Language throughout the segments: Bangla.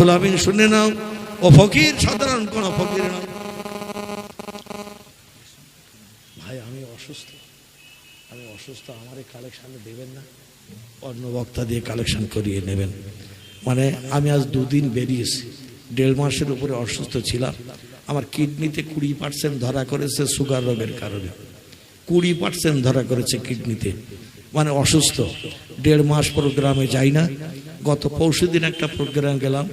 রব্বুল আমিন শুনে নাও। ও ফকির সাধারণ কোন ফকির নয় ভাই, আমি অসুস্থ, আমার এই কালেকশনে দেবেন না, অন্য বক্তা দিয়ে কালেকশন করিয়ে নেবেন। মানে আমি আজ 2 দিন বেরিয়েছি, 1.5 মাসের উপরে অসুস্থ ছিলাম। আমার কিডনিতে 20% ধরা করেছে সুগার রোগের কারণে, 20% ধরা করেছে কিডনিতে। মানে অসুস্থ, 1.5 মাস প্রোগ্রামে যাই না। গত পরশুদিন একটা প্রোগ্রাম গেলাম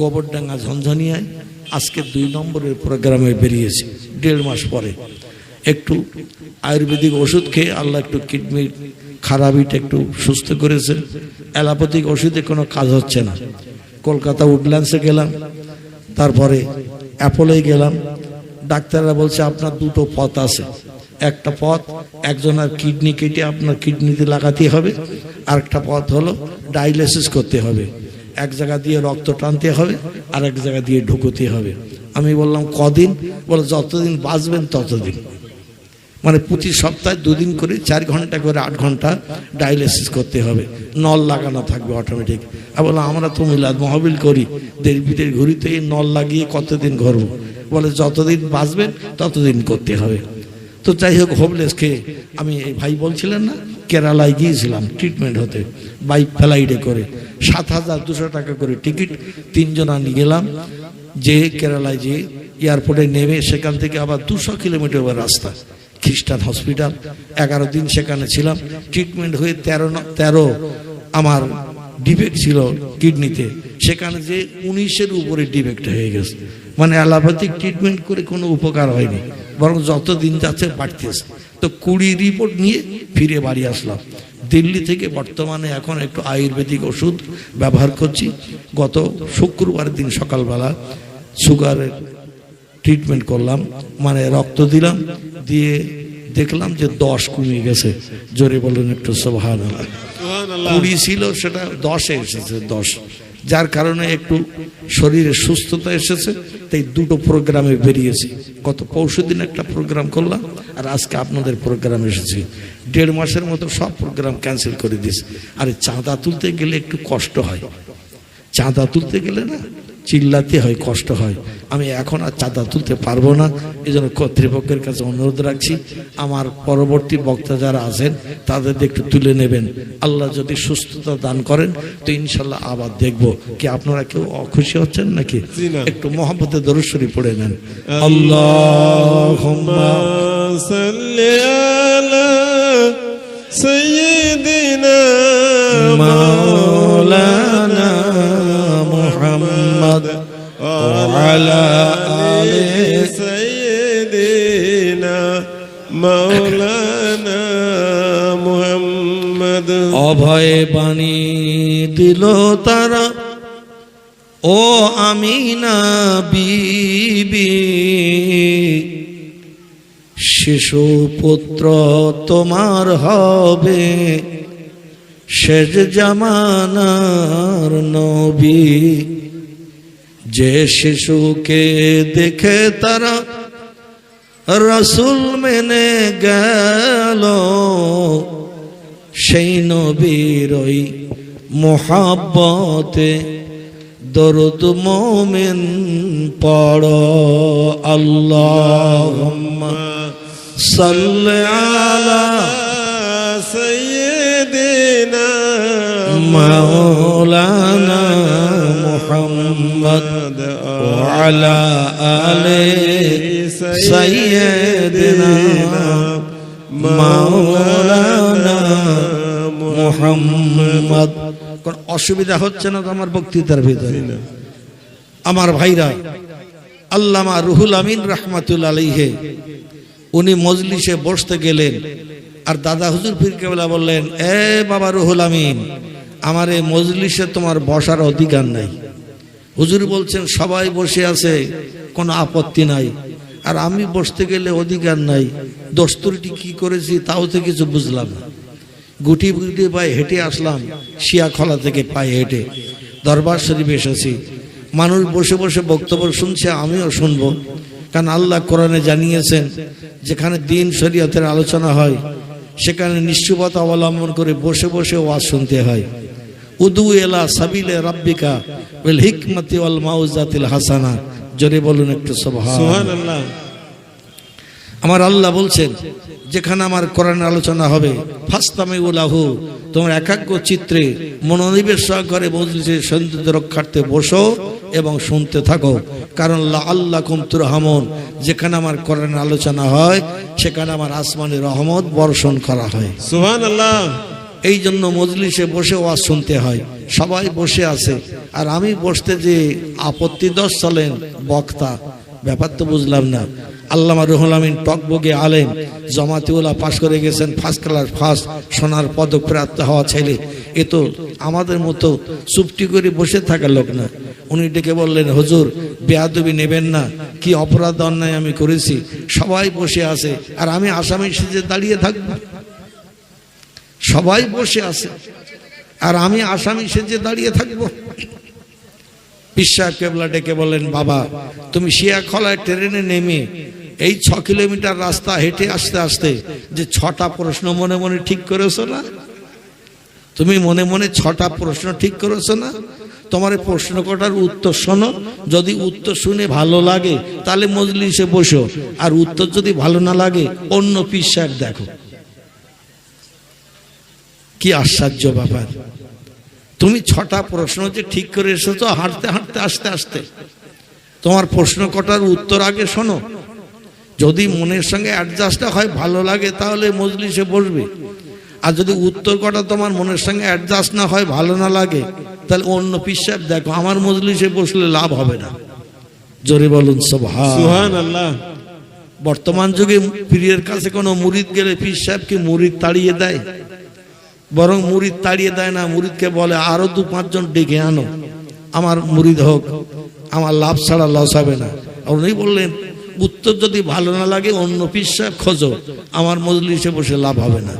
গোবরডাঙ্গা ঝঞ্ঝনিয়ায়, আজকে 2 নম্বরের প্রোগ্রামে বেরিয়েছি 1.5 মাস পরে। একটু আয়ুর্বেদিক ওষুধ খেয়ে আল্লাহ একটু কিডনির খারাপিটা একটু সুস্থ করেছে। অ্যালোপ্যাথিক ওষুধে কোনো কাজ হচ্ছে না। কলকাতা উডল্যান্ডসে গেলাম, তারপরে অ্যাপোলোয় গেলাম। ডাক্তাররা বলছে আপনার 2টো পথ আছে, একটা পথ একজনের কিডনি কেটে আপনার কিডনিতে লাগাতে হবে, আর একটা পথ হলো ডায়ালিসিস করতে হবে। এক জায়গা দিয়ে রক্ত টানতে হবে, আর এক জায়গা দিয়ে ঢুকতে হবে। আমি বললাম কদিন? বলে যতদিন বাঁচবেন ততদিন। মানে প্রতি সপ্তাহে 2 দিন করে 4 ঘন্টা করে 8 ঘন্টা ডায়ালিসিস করতে হবে, নল লাগানো থাকবে অটোমেটিক। আর বললাম আমরা তো মিলাদ মাহফিল করি, দেশ বিদেশ ঘুরি, তো এই নল লাগিয়ে কতদিন ঘুরবো? বলে যতদিন বাঁচবেন ততদিন করতে হবে। তো যাই হোক, হোমলেস খেয়ে আমি, এই ভাই বলছিলেন না, কেরালায় গিয়েছিলাম ট্রিটমেন্ট হতে, বাইক ফ্লাইটে করে 7,200 টাকা করে টিকিট, 3 জনা নিয়ে গেলাম। যে কেরালায় যে এয়ারপোর্টে নেমে সেখান থেকে আবার 200 কিলোমিটার রাস্তা, খ্রিস্টান হসপিটাল, 11 দিন সেখানে ছিলাম। ট্রিটমেন্ট হয়ে 13 আমার ডিফেক্ট ছিল কিডনিতে, সেখানে যে 19-এর উপরে ডিফেক্ট হয়ে গেছে। মানে অ্যালোপ্যাথিক ট্রিটমেন্ট করে কোনো উপকার হয়নি, বরং যত দিন যাচ্ছে বাড়তেছে। তো 20 রিপোর্ট নিয়ে ফিরে বাড়ি আসলাম দিল্লি থেকে। বর্তমানে এখন একটু আয়ুর্বেদিক ওষুধ ব্যবহার করছি। গত শুক্রবার দিন সকালবেলা সুগারের ট্রিটমেন্ট করলাম, মানে রক্ত দিলাম, দিয়ে দেখলাম যে 10 কমে গেছে। জোরে বলুন একটু সুবহানাল্লাহ। 20 ছিল, সেটা 10-এ এসেছে, 10। যার কারণে একটু শরীরে সুস্থতা এসেছে। তাই 2টো প্রোগ্রামে বেরিয়েছি। গত পরশুদিন একটা প্রোগ্রাম করলাম, আর আজকে আপনাদের প্রোগ্রাম এসেছি। 1.5 মাসের মতো সব প্রোগ্রাম ক্যান্সেল করে দিয়েছি। আর চাঁদা তুলতে গেলে একটু কষ্ট হয়, চাঁদা তুলতে গেলে না চিল্লাতে হয়, কষ্ট হয়। আমি এখন আর চাঁদা তুলতে পারবো না, এই জন্য কর্তৃপক্ষের কাছে অনুরোধ রাখছি, আমার পরবর্তী বক্তা যারা আছেন তাদের একটু তুলে নেবেন। আল্লাহ যদি সুস্থতা দান করেন তো ইনশাল্লাহ আবার দেখবো। কি আপনারা কেউ অখুশি হচ্ছেন নাকি? একটু মহব্বতে দরুদ শরীফ পড়ে নেন। আল্লাহুম্মা সাল্লি আলা সাইয়্যিদিনা মাওলানা মুহাম্মদ ওয়া আলা আলি সাইয়্যিদিনা মাওলানা মুহাম্মদ। অভয় বাণী দিল তারা, ও আমিনা বিবি, শিশু পুত্র তোমার হবে, শেষ জামানার নবী। যে শিশুকে দেখে তারা রাসূল মেনে গেল, সেই নবীর ওই মুহাব্বতে দরুদ মোমিন পড়ো। আল্লাহুম্মা সাল্লি আলা সাইয়্যিদিনা মাওলানা মুহাম্মদ ওয়া আলা আলি সাইয়্যিদিনা মাওলানা মুহাম্মদ। কোন অসুবিধা হচ্ছে না তো আমার বক্তৃতার ভিতরে? আমার ভাইরা, আল্লামা রুহুল আমিন রাহমাতুল্লাহ আলাইহি উনি মজলিসে বসতে গেলেন, আর দাদা হুজুর পীর কেবলা বললেন, এ বাবা রুহুল আমিন, আমার এই মজলিসে তোমার বসার অধিকার নাই। হুজুর বলছেন সবাই বসে আছে, কোনো আপত্তি নাই, আর আমি বসতে গেলে অধিকার নাই। দস্তুরটি কি করেছি তাও তো কিছু বুঝলাম না। গুটি গুটি পায়ে হেঁটে আসলাম, শিয়াখলা থেকে পায়ে হেঁটে দরবার শরীফে এসেছি। মানুষ বসে বসে বক্তব্য শুনছে, আমিও শুনবো, কারণ আল্লাহ কোরআনে জানিয়েছেন যেখানে দ্বীন শরীয়তের আলোচনা হয় সেখানে নিশ্চুপতা অবলম্বন করে বসে বসে ওয়াজ শুনতে হয়। উদু ইলা সাবিলে রাব্বিকা বিল হিকমাতি ওয়াল মাউজাতিল হাসানা। জোরে বলুন একটু সুবহানাল্লাহ। আমার আল্লাহ বলছেন যেখানে আমার কোরআনের আলোচনা হবে ফাস্তামিউ লাহু, তোমরা একাগ্র চিত্রে মনোনিবেশ সহকারে মজলিসের সৌন্দর্য রক্ষার্থে বসো এবং শুনতে থাকো, কারণ লাআল্লাকুম তুরহামুন, যেখানে আমার কোরআনের আলোচনা হয় সেখানে আমার আসমানি রহমত বর্ষণ করা হয়। সুবহানাল্লাহ। এই জন্য মজলিসে বসে ওয়াজ শুনতে হয়। সবাই বসে আছে আর আমি বসতে যে আপত্তি দশ চলেন বক্তা, ব্যাপার তো বুঝলাম না। আল্লামা রুহুল আমিন টকবগে আলেম, জামাতিউল্লাহ পাশ করে গেছেন, ফার্স্ট ক্লাস ফার্স্ট, সোনার পদক প্রাপ্ত হওয়া ছেলে। এ তো আমাদের মতো চুপটি করে বসে থাকার লোক না। উনি ডেকে বললেন, হুজুর বেয়াদবি নেবেন না, কি অপরাধ অন্যায় আমি করেছি। সবাই বসে আছে আর আমি আসামি সেজে দাঁড়িয়ে থাকবো? সবাই বসে আছে আর আমি আসামি সেজে দাঁড়িয়ে থাকবো? পীর সাহেব কেবলা ডেকে বললেন, বাবা তুমি শিয়াখলায় ট্রেনে নেমে এই 6 কিলোমিটার রাস্তা হেঁটে আসতে আসতে যে 6টা প্রশ্ন মনে মনে ঠিক করেছো না? তুমি মনে মনে 6টা প্রশ্ন ঠিক করেছো না? তোমার প্রশ্ন কটার উত্তর শোনো, যদি উত্তর শুনে ভালো লাগে তাহলে মজলিসে বসো, আর উত্তর যদি ভালো না লাগে অন্য পীর সাহেব দেখো। কি আশ্চর্য ব্যাপার! তুমি 6টা প্রশ্ন যে ঠিক করে এসেছো হাঁটতে হাঁটতে আস্তে আস্তে, তোমার প্রশ্ন কটার উত্তর আগে শোনো। যদি মনের সঙ্গে অ্যাডজাস্ট হয় ভালো লাগে তাহলে মজলিসে বসবে, আর যদি উত্তর কটা তোমার মনের সঙ্গে অ্যাডজাস্ট না হয় ভালো না লাগে তাহলে অন্য পীর সাহেব দেখো। আমার মজলিসে বসলে লাভ হবে না। জোরে বলুন সুবহানাল্লাহ। বর্তমান যুগে পীরের কাছে কোনো মুরিদ গেলে পীর সাহেবকে মুরিদ তাড়িয়ে দেয়, বরং মুরিদ তাড়িয়ে দেয় না, মুরিদকে বলে আরো 2-5 জন ডেকে আনো, আমার মুরিদ হোক, আমার লাভ ছাড়া লস হবে না। আর উনি বললেন উত্তর যদি ভালো না লাগে অন্য পীর সাহেব খোঁজো, আমার মজলিসে বসে লাভ হবে না।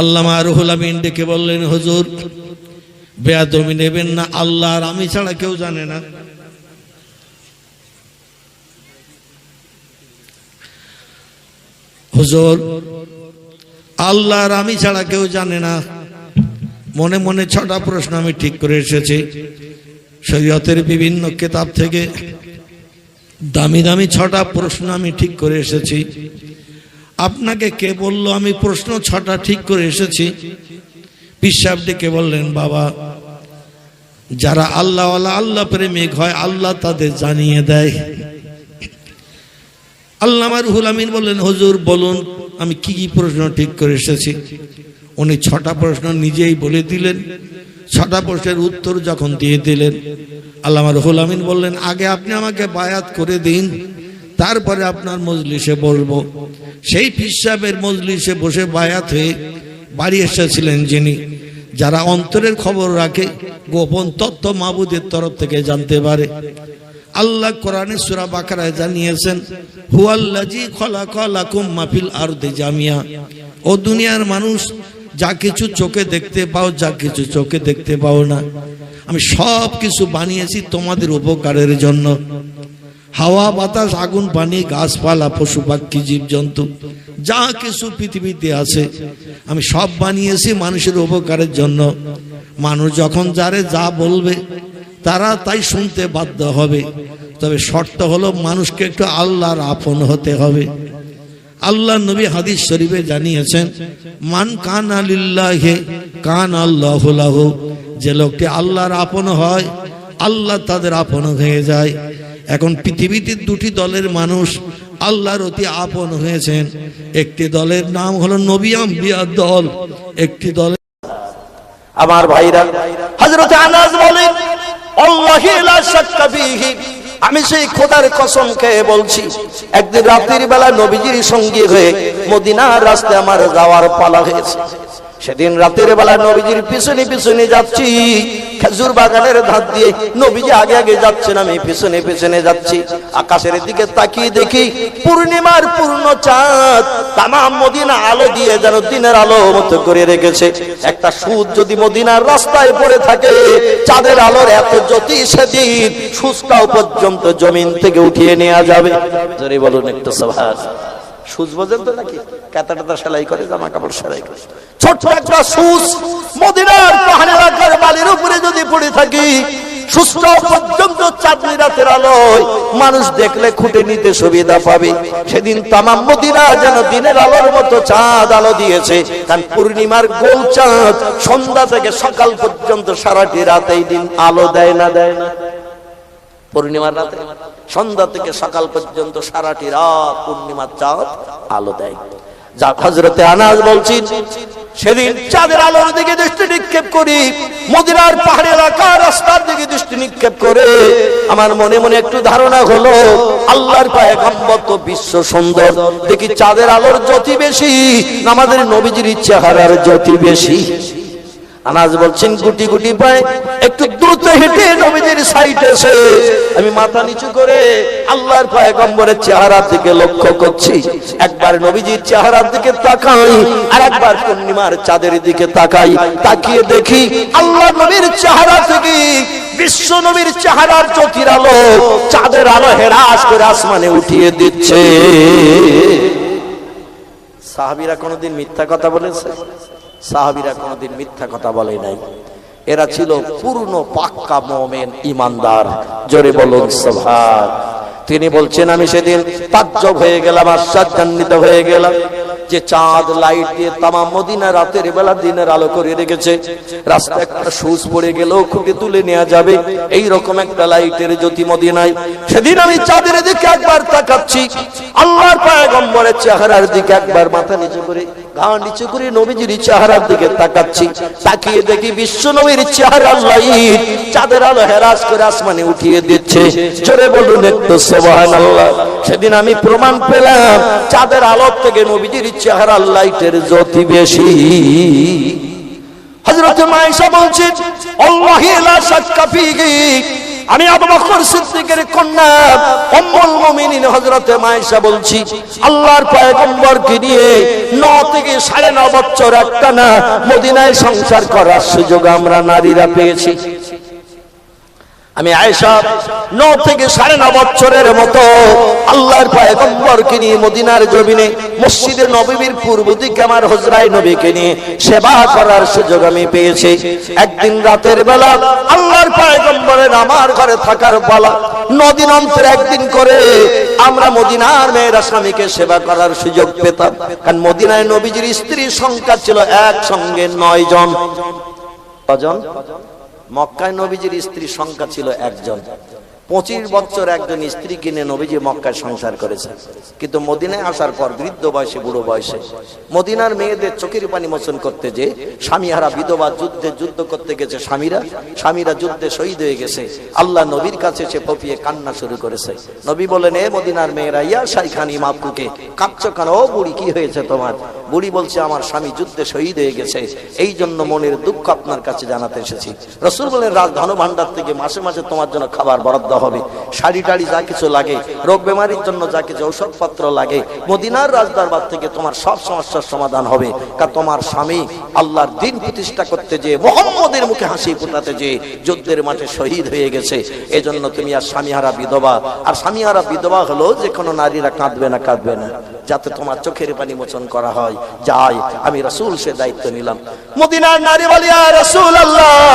আল্লামা রুহুল আমিন ডেকে বললেন, হুজুর বেয়াদবি নেবেন না, আল্লাহ আর আমি ছাড়া কেউ জানে না। হুজুর আল্লাহ আর আমি ছাড়া কেউ জানে না। মনে মনে 6টা প্রশ্ন আমি ঠিক করে এসেছি, শরীয়তের বিভিন্ন কিতাব থেকে দামি দামি 6টা প্রশ্ন আমি ঠিক করে এসেছি। আপনাকে কে বলল আমি প্রশ্ন 6টা ঠিক করে এসেছি? পীর সাহেব ডেকে বললেন, বাবা যারা আল্লাহওয়ালা আল্লাহ প্রেমিক হয় আল্লাহ তাদের জানিয়ে দেয়। আল্লামা রুহুল আমিন বললেন, হুজুর বলুন আমি কি কি প্রশ্ন ঠিক করে এসেছি। উনি 6টা প্রশ্ন নিজেই বলে দিলেন। 6টা প্রশ্নের উত্তর যখন দিয়ে দিলেন, আল্লামা রুহুল আমিন বললেন, আগে আপনি আমাকে বায়াত করে দিন, তারপরে আপনার মজলিসে বসবো। সেই পীর সাহেবের মজলিসে বসে বায়াত হয়ে বাড়ি এসেছিলেন যিনি, যারা অন্তরের খবর রাখে, গোপন তথ্য মাবুদের তরফ থেকে জানতে পারে। আল্লাহ কোরআনে সূরা বাকারায় জানিয়েছেন, হুয়াল্লাযী খালাকা লাকুম মা ফিল আরদি জামিয়া। ও দুনিয়ার মানুষ, যা কিছু চোখে দেখতে পাও, যা কিছু চোখে দেখতে পাও না, আমি সব কিছু বানিয়েছি তোমাদের উপকারের জন্য। হাওয়া বাতাস আগুন পানি গাছপালা পশু পাখি জীবজন্তু যা কিছু পৃথিবীতে আছে আমি সব বানিয়েছি মানুষের উপকারের জন্য। মানুষ যখন যারে যা বলবে তারা তাই শুনতে বাধ্য হবে, তবে শর্ত হলো মানুষকে একটু আল্লাহর আপন হতে হবে। আল্লাহ নবী হাদিস শরীফে জানিয়েছেন, মান কানা লিল্লাহি কানা আল্লাহু লাহু। যে লোকটি আল্লাহর আপন হয় আল্লাহ তাদের আপন হয়ে যায়। এখন পৃথিবীতে 2টি দলের মানুষ আল্লাহর অতি আপন হয়েছেন। একটি দলের নাম হলো নবী আম্বিয়া দল, একটি দল। আমার ভাইরা, হযরত আনাস বলেন, আল্লাহি লা শাক্কা ফীহি, আমি সেই খোদার কসম খেয়ে বলছি, একদিন রাতের বেলা নবীজির সঙ্গী হয়ে মদিনার রাস্তায় আমার যাওয়ার পালা হয়েছে। সেদিন রাতের বেলা নবীজির পিছনে পিছনে যাচ্ছি, খেজুর বাগানের ধার দিয়ে নবীজি আগে আগে যাচ্ছেন, আমি পিছনে পিছনে যাচ্ছি। আকাশের দিকে তাকিয়ে দেখি পূর্ণিমার পূর্ণ চাঁদ তামাম মদিনা আলো দিয়ে যেন দিনের আলো মতো করে রেখেছে। একটা সুদ যদি মদিনার রাস্তায় পড়ে থাকে, চাঁদের আলোর এত জ্যোতি সেদিন সুস্কাও পর্যন্ত জমিন থেকে উঠিয়ে নেওয়া যাবে। জোরে বলুন একটু সুবহানাল্লাহ। সুচ বোঝেন তো নাকি? কাঁটা সেলাই করে, জামা কাপড় সেলাই করে। ছোট্ট একটা সুচ মদিনার পাহাড় এলাকার বালির উপরে যদি পড়ে থাকি, সুস্থ পর্যন্ত চাঁদনি রাতের আলোয় মানুষ দেখলে খুঁটে নিতে সুবিধা পাবে। সেদিন তামাম মদিনা যেন দিনের আলোর মতো চাঁদ আলো দিয়েছে। কারণ পূর্ণিমার গোল চাঁদ সন্ধ্যা থেকে সকাল পর্যন্ত সারাটি রাত এই দিন আলো দেয় না, দেয় না? পূর্ণিমার রাতে সন্ধ্যা থেকে সকাল পর্যন্ত সারাটি রাত পূর্ণিমার চাঁদ আলো দেয়। যা হযরতে আনাস বলছেন, সেদিন চাঁদের আলোর দিকে দৃষ্টি নিক্ষেপ করি, মদিনার পাহাড়ি এলাকার রাস্তার দিকে দৃষ্টি নিক্ষেপ করে আমার মনে মনে একটু ধারণা হলো, আল্লাহর পয়গম্বর তো বিশ্ব সুন্দর, দেখি চাঁদের আলোর জ্যোতি বেশি না আমাদের নবীজির চেহারার জ্যোতি বেশি? আনাস বলছেন, গুটি গুটি পায়ে একটু দ্রুত হেঁটে নবীজির সাইডে এসে আমি মাথা নিচু করে আল্লাহর পয়গম্বরের চেহারার দিকে লক্ষ্য করছি। একবার নবীজির চেহারার দিকে তাকাই, আর একবার পূর্ণিমার চাঁদের দিকে তাকাই। তাকিয়ে দেখি আল্লাহর নবীর চেহারা থেকে বিশ্ব নবীর চেহারার জ্যোতির আলো চাঁদের আলো হেরাস করে আসমানে উঠিয়ে দিচ্ছে। সাহাবীরা কোনোদিন মিথ্যা কথা বলেছে? সাহাবীরা কোনোদিন মিথ্যা কথা বলে নাই। এরা ছিল পূর্ণ পাক্কা মুমিন, ইমানদার। জোরে বলুন সুবহান। তিনি বলছেন, আমি সেদিন তাজ্জব হয়ে গেলাম, আশ্চর্যান্বিত হয়ে গেলাম যে চাঁদ লাইট দিয়ে তামাম মদিনা রাতের বেলা দিনের আলো করে রেখেছে। রাস্তায় একটা সুচ পড়ে গেলেও খুঁটে তুলে নেওয়া যাবে, এই রকম একটা লাইটের জ্যোতি মদিনায়। সেদিন আমি চাঁদের দিকে একবার তাকাচ্ছি, আল্লাহর পয়গম্বরের চেহারার দিকে একবার মাথা নিচু করে গা নিচু করে নবীজির চেহারার দিকে তাকাচ্ছি। তাকিয়ে দেখি বিশ্ব নবীর চেহারার লাইট চাঁদের আলো হেরাস করে আসমানে উঠিয়ে দিচ্ছে। জোরে বলুন একটু সুবহানাল্লাহ। সেদিন আমি প্রমাণ পেলাম চাঁদের আলো থেকে নবীজির চেহারার লাইটের জ্যোতি বেশি। হযরত আয়েশা বলছেন, আল্লাহি লা শাক্কা ফীহি, আমি আবু বকর সিদ্দিকের কন্যা উম্মুল মুমিনিন হযরত আয়েশা বলছি, আল্লাহর পয়গম্বরকে নিয়ে 9 থেকে 9.5 বছর একটানা মদিনায় সংসার করার সুযোগ আমরা নারীরা পেয়েছি। আমি আয়েশা 9 থেকে 9.5 বছরের মতো আল্লাহর পয়গম্বরকে নিয়ে মদিনার জমিনে মসজিদে নববীর পূর্ব দিকে আমার হুজরায়ে নবীকে নিয়ে সেবা করার সুযোগ আমি পেয়েছি। একদিন রাতের বেলা আল্লাহর পয়গম্বরের আমার ঘরে থাকার পালা, 9 দিন অন্তর একদিন করে আমরা মদিনার মেয়েরা স্বামীকে সেবা করার সুযোগ পেতাম। কারণ মদিনায় নবীজির স্ত্রীর সংখ্যা ছিল একসঙ্গে 9 জন। কজন? মক্কায় নবীজির স্ত্রীর সংখ্যা ছিল 1 জন। 25 বছর একজন স্ত্রী কিনে নবীজি মক্কায় সংসার করেছে। কিন্তু মদিনায় আসার পর বৃদ্ধ বয়সে, বুড়ো বয়সে মদিনার মেয়েদের চোখের পানি মোচন করতে যে স্বামীহারা বিধবা যুদ্ধ করতে গেছে, স্বামীরা যুদ্ধে শহীদ হয়ে গেছে। আল্লাহ নবীর কাছে সে ফপিয়ে কান্না শুরু করেছে। নবী বলেন, এ মদিনার মেয়েরা, ইয়া শাইখানি মাপুকে, কাঁদছো কেন? ও বুড়ি, কি হয়েছে তোমার? বুড়ি বলছে, আমার স্বামী যুদ্ধে শহীদ হয়ে গেছে, এই জন্য মনের দুঃখ আপনার কাছে জানাতে এসেছি। রাসূল বলেন, ধন ভান্ডার থেকে মাসে মাসে তোমার জন্য খাবার বরাদ্দ হবে, শাড়ি টাড়ি যা কিছু লাগে, রোগ বেমারির জন্য যা কিছু ঔষধপত্র লাগে, মদিনার রাজদরবার থেকে তোমার সব সমস্যার সমাধান হবে। কারণ তোমার স্বামী আল্লাহর দ্বীন প্রতিষ্ঠা করতে যে, মুহাম্মদের মুখে হাসি ফোটাতে যে যুদ্ধের মাঠে শহীদ হয়ে গেছে। এজন্য তুমি আর স্বামীহারা বিধবা। আর স্বামীহারা বিধবা হলো যে কোনো নারীরা কাঁদবে না, যাতে তোমার চোখের পানি মোচন করা হয়। যাই, আমি রাসূল সে দায়িত্ব নিলাম। মদিনার নারী বলি, ইয়া রাসূলুল্লাহ,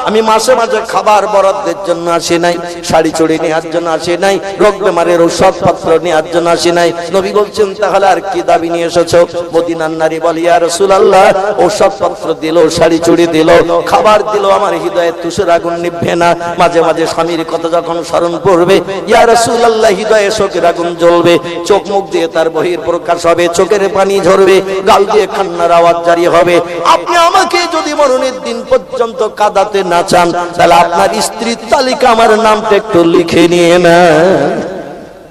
আমি মাসে মাসে খাবার বরাদ্দের জন্য আসি নাই, শাড়ি চড়ি নেওয়ার জন্য আসি নাই, রোগ বেমারের ঔষধপত্র নেওয়ার জন্য আসি নাই। নবী বলছেন, তাহলে আর কি দাবি নিয়ে এসেছো? মদিনার নারী বলি, ইয়া রাসূলুল্লাহ, ঔষধপত্র দিল, শাড়ি চড়ি দিল, খাবার দিল, আমার হৃদয়ে তুষের আগুন নিভবে না। মাঝে মাঝে স্বামীর কথা যখন স্মরণ পড়বে, ইয়া রাসূলুল্লাহ, হৃদয়ে শোকের আগুন জ্বলবে, চোখ মুখ দিয়ে তার বহির প্রকাশ হবে, চোখের পানি ঝরবে, গাল দিয়ে কান্নার আওয়াজ জারি হবে। আপনি আমাকে যদি মরণের দিন পর্যন্ত কাঁদাতে না চান, তাহলে আপনার স্ত্রীর তালিকা আমার নামটা একটু লিখে নিয়ে না।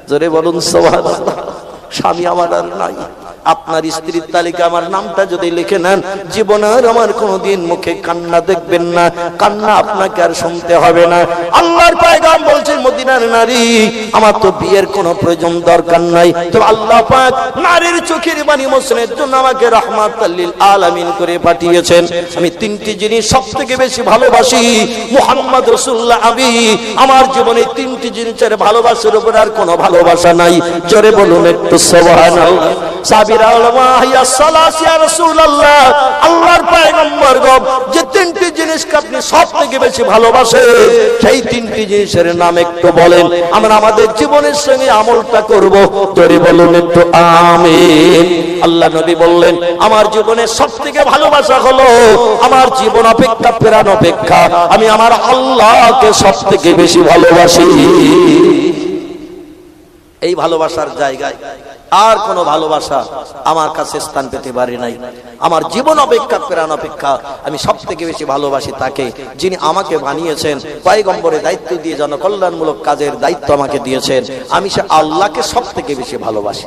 জোরে বলুন সুবহানাল্লাহ। স্বামী আমার আর নাই, আপনার স্ত্রীর তালিকা আমার নামটা যদি লিখে নেন, জীবনে আর আমার কোনোদিন মুখে কান্না দেখবেন না, কান্না আপনাকে আর শুনতে হবে না। আল্লাহর পয়গাম বলছেন, মদিনার নারী, আমার তো বিয়ের কোনো প্রয়োজন দরকার নাই, তো আল্লাহ পাক নারীর চোখের পানি মোচনের জন্য আমাকে রাহমাতাল লিল আলামিন করে পাঠিয়েছেন। আমি তিনটি জিনিস সবথেকে বেশি ভালোবাসি, মুহাম্মদ রাসূলুল্লাহ আমি। আমার জীবনে তিনটি জিনিসের ভালোবাসার উপর আর কোনো ভালোবাসা নাই। জোরে বলুন একটু সুবহানাল্লাহ। সাবিরা আল্লাহ ইয়া সালাস ইয়া রাসূলুল্লাহ, আল্লাহর পয়গম্বর গো, যে তিনটি জিনিসকে আপনি সবথেকে বেশি ভালোবাসেন, সেই তিনটি জিনিসের নাম একটু বলেন, আমরা আমাদের জীবনের সঙ্গে আমলটা করব। জোরে বলুন একটু আমিন। আল্লাহ নবী বললেন, আমার জীবনের সবথেকে ভালোবাসা হলো, আমার জীবন অপেক্ষা প্রাণ অপেক্ষা আমি আমার আল্লাহকে সবথেকে বেশি ভালোবাসি। এই ভালোবাসার জায়গায় আর কোন ভালোবাসা আমার কাছে স্থান পেতে পারে নাই। আমার জীবন অপেক্ষা প্রাণ অপেক্ষা আমি সবথেকে বেশি ভালোবাসি তাকে, যিনি আমাকে বানিয়েছেন, পয়গম্বরের দায়িত্ব দিয়ে জনকল্যাণমূলক কাজের দায়িত্ব আমাকে দিয়েছেন। আমি সে আল্লাহকে সবথেকে বেশি ভালোবাসি।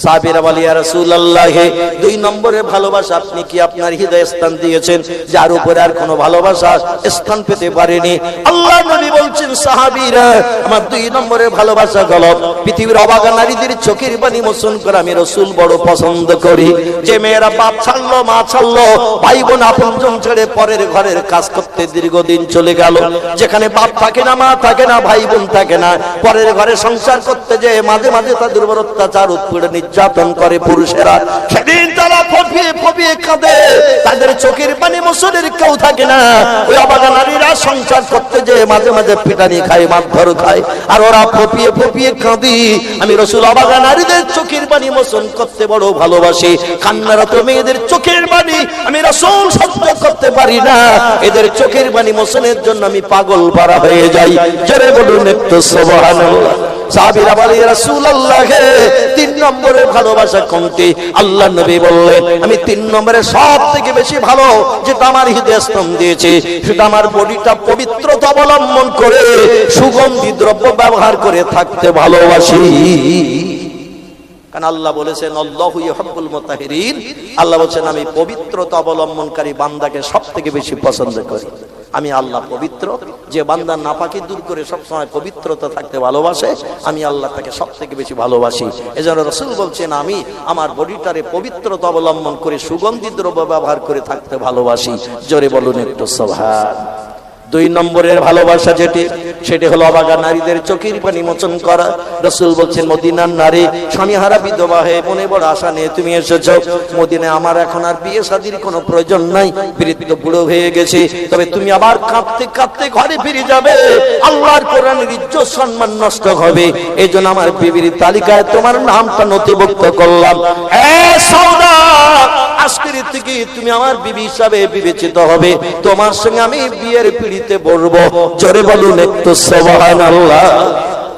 সাহাবীরা বলে, ইয়া রাসূলুল্লাহ, দুই নম্বরের ভালোবাসা আপনি কি আপনার হৃদয়ে স্থান দিয়েছেন, যার উপরে আর কোনো ভালোবাসা স্থান পেতে পারেনি। আল্লাহ নবী বলছেন, সাহাবীরা, আমার দুই নম্বরের ভালোবাসা হলো পৃথিবীর অবাগা নারীদের চোখের পানি মোচন করে আমি রাসূল বড় পছন্দ করি। যে মেয়েরা বাপ ছাড়লো, মা ছাড়লো, ভাই বোন আপনজন ছেড়ে পরের ঘরের কাজ করতে দীর্ঘদিন চলে গেল, যেখানে বাপ থাকে না, মা থাকে না, ভাই বোন থাকে না, পরের ঘরে সংসার করতে যে মাঝে মাঝে তাদের উপর অত্যাচার উৎপীড়ন নির্যাতন করে পুরুষেরা, সেদিন তারা ফপিয়ে ফপিয়ে কাঁদে, তাদের চোখের পানি মোচনের কেউ থাকে না। ওই অবাগা নারীরা সংসার করতে যে মাঝে মাঝে পিটানি খায়, মারধর খায়, আর ওরা ফপিয়ে ফপিয়ে কাঁদি। আমি রাসূল অবাগা নারীদের চোখের পানি মোচন করতে বড় ভালোবাসি। কান্নারত মেয়েদের চোখের পানি আমি রাসূল সহ্য করতে পারি না, এদের চোখের পানি মোচনের জন্য আমি পাগল পারা হয়ে যাই। জোরে বলুন একটু সুবহানাল্লাহ। সাহাবীরা বলে, ইয়া রাসূলুল্লাহ, তিন নম্বরের ভালোবাসা কোনটি? আল্লাহ নবী বললেন, আমি তিন নম্বরে সবথেকে বেশি ভালো যেটা আমার হৃদয়ে স্থান দিয়েছে, সেটা আমার বডিটা পবিত্রতা অবলম্বন করে সুগন্ধি দ্রব্য ব্যবহার করে থাকতে ভালোবাসি। কারণ আল্লাহ বলেছেন, আল্লাহু ইউহিব্বুল মুতাহহিরিন, আল্লাহ বলেছেন আমি পবিত্রতা অবলম্বনকারী বান্দাকে সবথেকে বেশি পছন্দ করি। আমি আল্লাহ পবিত্র, যে বান্দা নাপাকি দূর করে সবসময় পবিত্রতা থাকতে ভালোবাসে, আমি আল্লাহ তাকে সবথেকে বেশি ভালোবাসি। এজন্য রাসূল বলছেন, আমি আমার বডিটারে পবিত্রতা অবলম্বন করে সুগন্ধি দ্রব্য ব্যবহার করে থাকতে ভালোবাসি। জোরে বলুন একটু সুবহান। দুই নম্বরের ভালোবাসা যেটি, সেটি হলো অবাগা নারীদের চোখের পানি মোচন করা। রাসূল বলছেন, মদিনার নারী স্বামীহারা বিধবা হয়ে মনে বড় আশা নিয়ে তুমি এসেছো মদিনায়, আমার এখন আর বিয়ে শাদীর কোনো প্রয়োজন নাই, বৃদ্ধ বুড়ো হয়ে গেছে, তবে তুমি আবার কাঁদতে কাঁদতে ঘরে ফিরে যাবে, আল্লাহর কোরআনের ইজ্জত সম্মান নষ্ট হবে, এই জন্য আমার বিবির তালিকায় তোমার নামটা নথিভুক্ত করলাম। সওদা, আজকের থেকে তুমি আমার বিবি হিসাবে বিবেচিত হবে, তোমার সঙ্গে আমি বিয়ের পিড়িতে বসবো। জোরে বলুন একটু সুবহানাল্লাহ।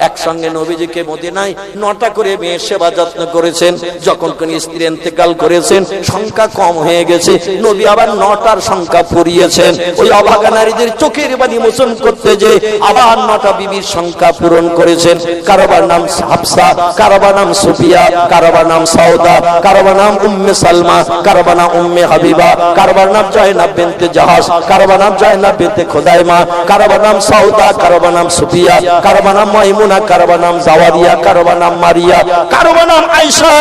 একসঙ্গে নবীজিকে মদিনায় 9টা করে মেয়ের সেবা যত্ন করেছেন। যখন কোন স্ত্রী ইন্তেকাল করেছেন, সংখ্যা কম হয়ে গেছে, নবী আবার 9টার সংখ্যা পূরিয়েছেন। ওই অভাগা নারীদের চোখের পানি মোচন করতে যে আবার 9টা বিবির সংখ্যা পূরণ করেছেন। কারোবার নাম হাফসা, কারোবার নাম সুফিয়া, কারোবার নাম সাউদা, কারোবার নাম উম্মে সালমা, কারোবার নাম উম্মে হাবিবা, কারোবার নাম জায়নাব বিনতে জাহাজ, কারোবার নাম জায়নাব বিনতে খুদাইমা, কারোবার নাম সাউদা, কারোবার নাম সুফিয়া, কারোবার নাম মাইমুনা, কারোবার নাম জাওয়ারিয়া, কারোবার নাম মারিয়া, কারোবার নাম আয়েশা।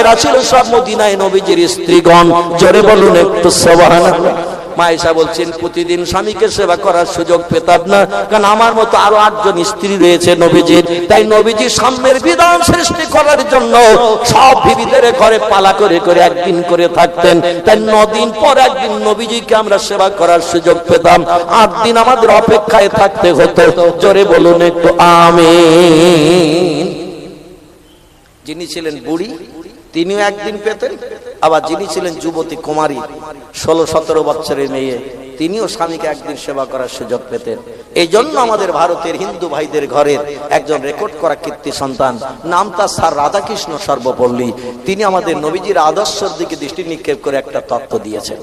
এরা ছিল সব মদিনায় নবীজির স্ত্রীগণ। জোরে বলুন একটু সুবহানাল্লাহ। মায়েশা বলছেন, প্রতিদিন স্বামীকে সেবা করার সুযোগ পেতাম না, কারণ আমার মতো আরো 8 জন স্ত্রী রয়েছে নবীজির। তাই নবীজির সাম্যের বিধান সৃষ্টি করার জন্য সব বিবিদের ঘরে পালা করে করে একদিন করে থাকতেন। তাই 9 দিন পর একদিন নবীজিকে আমরা সেবা করার সুযোগ পেতাম, 8 দিন আমাদের অপেক্ষায় থাকতে হতো। জোরে বলুন একটু আমিন। যিনি ছিলেন বুড়ি, তিনিও একদিন পেতেন, আবার যিনি ছিলেন যুবতী কুমারী 16-17 বছরের মেয়ে, তিনিও স্বামীকে একদিন সেবা করার সুযোগ পেতেন। এই জন্য আমাদের ভারতের হিন্দু ভাইদের ঘরের একজন রেকর্ড করা কীর্তি সন্তান, নাম তার স্যার রাধাকৃষ্ণ সর্বপল্লী, তিনি আমাদের নবীজির আদর্শের দিকে দৃষ্টি নিক্ষেপ করে একটা তত্ত্ব দিয়েছেন।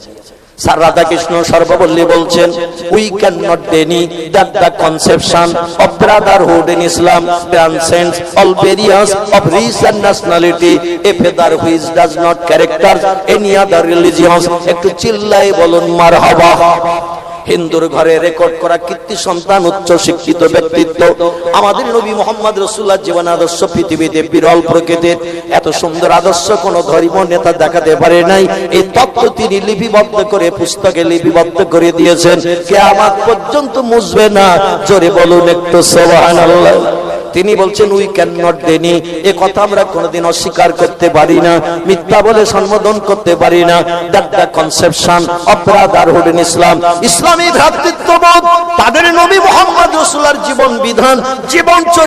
স্যার রাধাকৃষ্ণ সর্বপল্লী বলছেন, we can not deny that the conception of brotherhood in Islam transcends all various of race and nationality, a feather which does not character any other religions. একটু চিল্লাই বলুন মারহাবা। হিন্দুর ঘরে রেকর্ড করা কীর্তি সন্তান, উচ্চ শিক্ষিত ব্যক্তিত্ব, আমাদের নবী মোহাম্মদ রাসূলুল্লাহ জীবন আদর্শ পৃথিবীতে বিরল প্রকৃতির। এত সুন্দর আদর্শ কোন ধর্মীয় নেতা দেখাতে পারে নাই। এই তত্ত্ব তিনি লিপিবদ্ধ করে পুস্তকে লিপিবদ্ধ করে দিয়েছেন, কিয়ামত পর্যন্ত মুছবে না। জোরে বলুন একটু সুবহানাল্লাহ। তিনি বলছেন উই ক্যান নট ডেনি, এ কথা আমরা কোনোদিন অস্বীকার করতে পারি না, মিথ্যা বলে সম্বোধন করতে পারি না। That the conception of brotherhood in Islam, ইসলামী ভ্রাতৃত্ববোধ, তাদের নবী মুহাম্মদ রাসূলুল্লাহর জীবন বিধান, জীবন